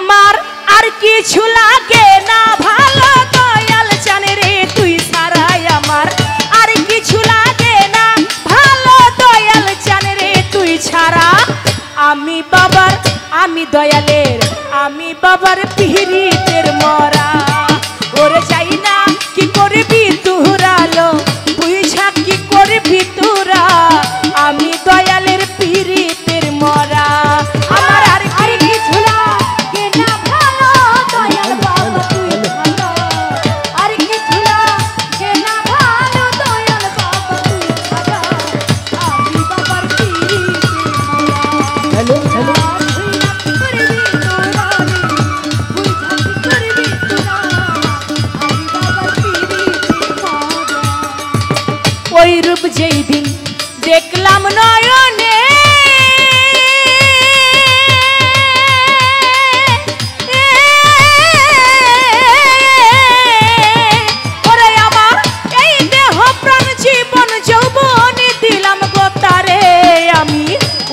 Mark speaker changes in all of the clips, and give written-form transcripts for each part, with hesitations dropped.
Speaker 1: আমার আর কিছু লাগে না ভালো দয়াল চান রে তুই ছাড়াই আমার আর কিছু লাগে না ভালো দয়াল চান রে তুই ছাড়া আমি বাবার আমি দয়ালের আমি বাবার পিরিতের মরা ওরে যাই না কি করবি তুরালো বুঝা কি করবি তোরা আমি দয়ালের পিরিতের মরা আমার আর কিছু লাগে না ভালো দয়াল বাবা তুই ভালো আর কিছু লাগে না ভালো দয়াল বাবা তুই ভালো আমি বাবার পিরিতের মরা হ্যালো হ্যালো ওই রূপ যেই দিন দেখলাম নয়নে ওরে আমার এই দেহ প্রাণ জীবন যৌবন দিলাম গো তারে আমি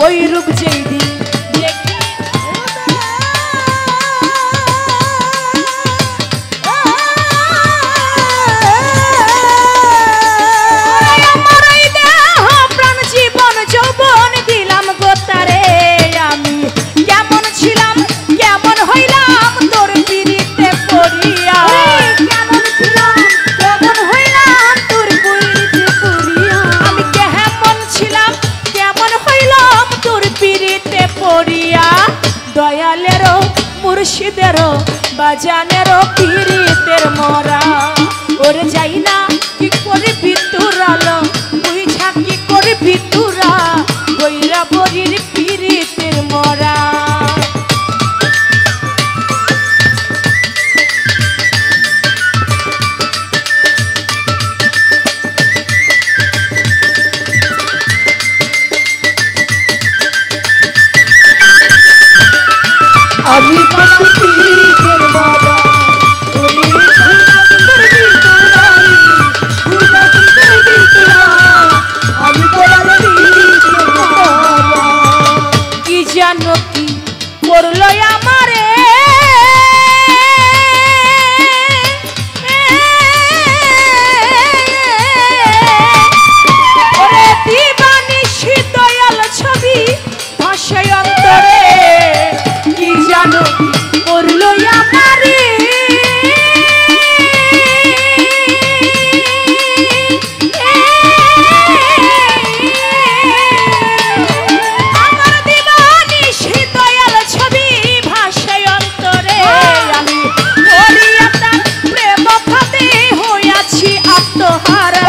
Speaker 1: ওই রূপ যেই দিন দয়ালেরও মুর্শিদেরও বাজানেরও পিরিতের মরা ওরে যাই না কি করবি তোরালো বুঝা কি করবি তোরা বৈরা বরির পিরিতের মরা আমি বাবার পিরিতের মরা ওরে করবি তোরা বুঝা কি করবি তোরা আমি দয়ালের পিরিতের মরা কি জানো কি করলো আমারে ওরে দিবানিশি দয়াল ছবি ভাসে অন্তরে কি জানো করলো আমারে আমার দিবানিশি দয়াল ছবি ভাসে অন্তরে আমি করিয়াতা প্রেম ফাঁদে হইয়াছি আত্মহারা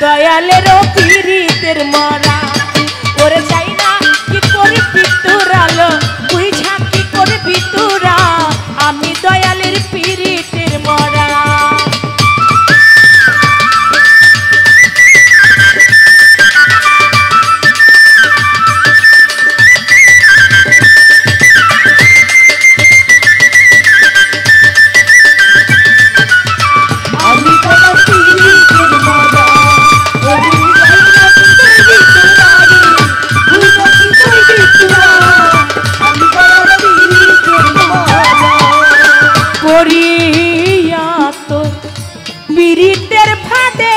Speaker 1: দয়ালেরও পিরিতের মরা ওরে যাই না কি করবি তোরালো বুঝা কি করবি তোরা আমি দয়ালের পিরিতের মরা পিরিতের ফাঁদে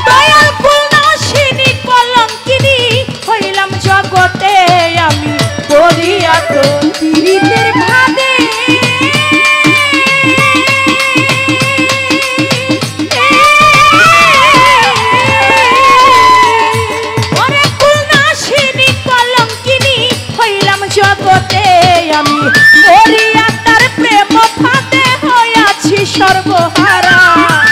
Speaker 1: দয়াল ফুলনাশিনী কলঙ্কিনী হইলাম জগতে আমি করিয়াত পিরিতের ফাঁদে জগতে আমি করিয়াতার প্রেম ফাঁদে হইয়াছি সর্বহারা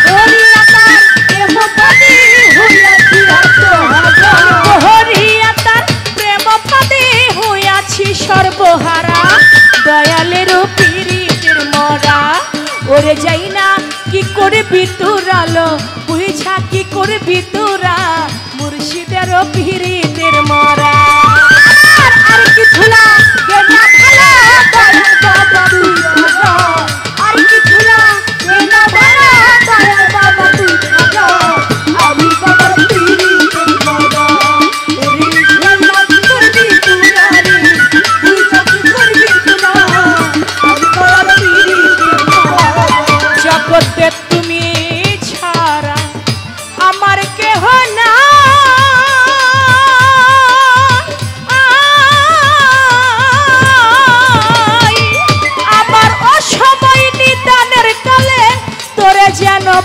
Speaker 1: করিয়াতার প্রেম ফাঁদে হইয়াছি আত্মহারা করিয়াতার প্রেম ফাঁদে হইয়াছি সর্বহারা দয়ালেরও পিরিতের মরা ওরে যাই না কি করবি তোরালো বুঝা কি করবি তোরা মুর্শিদেরও পিরিতের মরা আর কিছু না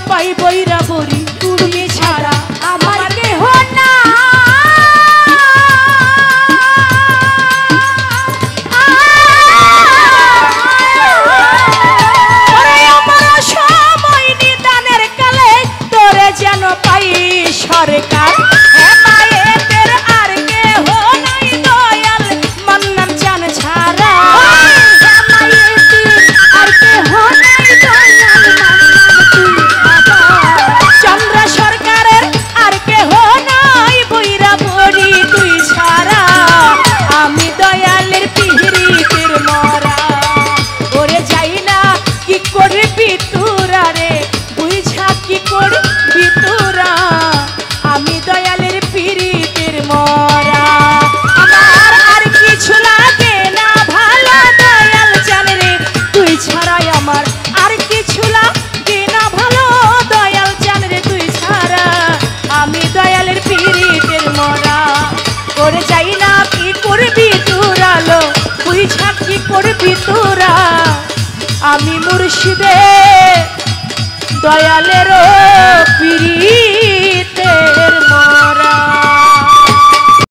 Speaker 1: পাই বৈরা বরি তুমি ছাড়া আমার কেহ না। আমার সময় নিদানের কালে তোরে যেন পাই সরকার। মায়েদের আর কেহ নাই দয়াল মান্নান চান ছাড়া। আর কেহ নাই দয়াল চন্দ্র সরকারের আর কেহ নাই বৈরা বরি তুই ছাড়া। আমি দয়ালের পিহিরিতের মরা ওরে যাই না কি করবি তোরা রে বুঝা কি করবি তোরা। আমি দয়ালের পিরিতের মরা আমার আর কিছু লাগে না ভালো দয়াল জানে রে তুই ছাড়াই আমার আর কিছু লাগে না ভালো দয়াল জানে রে তুই ছাড়া। আমি দয়ালের পিরিতের মরা ওরে যাই না কি করবি তোরা লো বুঝা কি করবি তোরা। আমি মুর্শিদে দয়ালের পিরিতের মরা।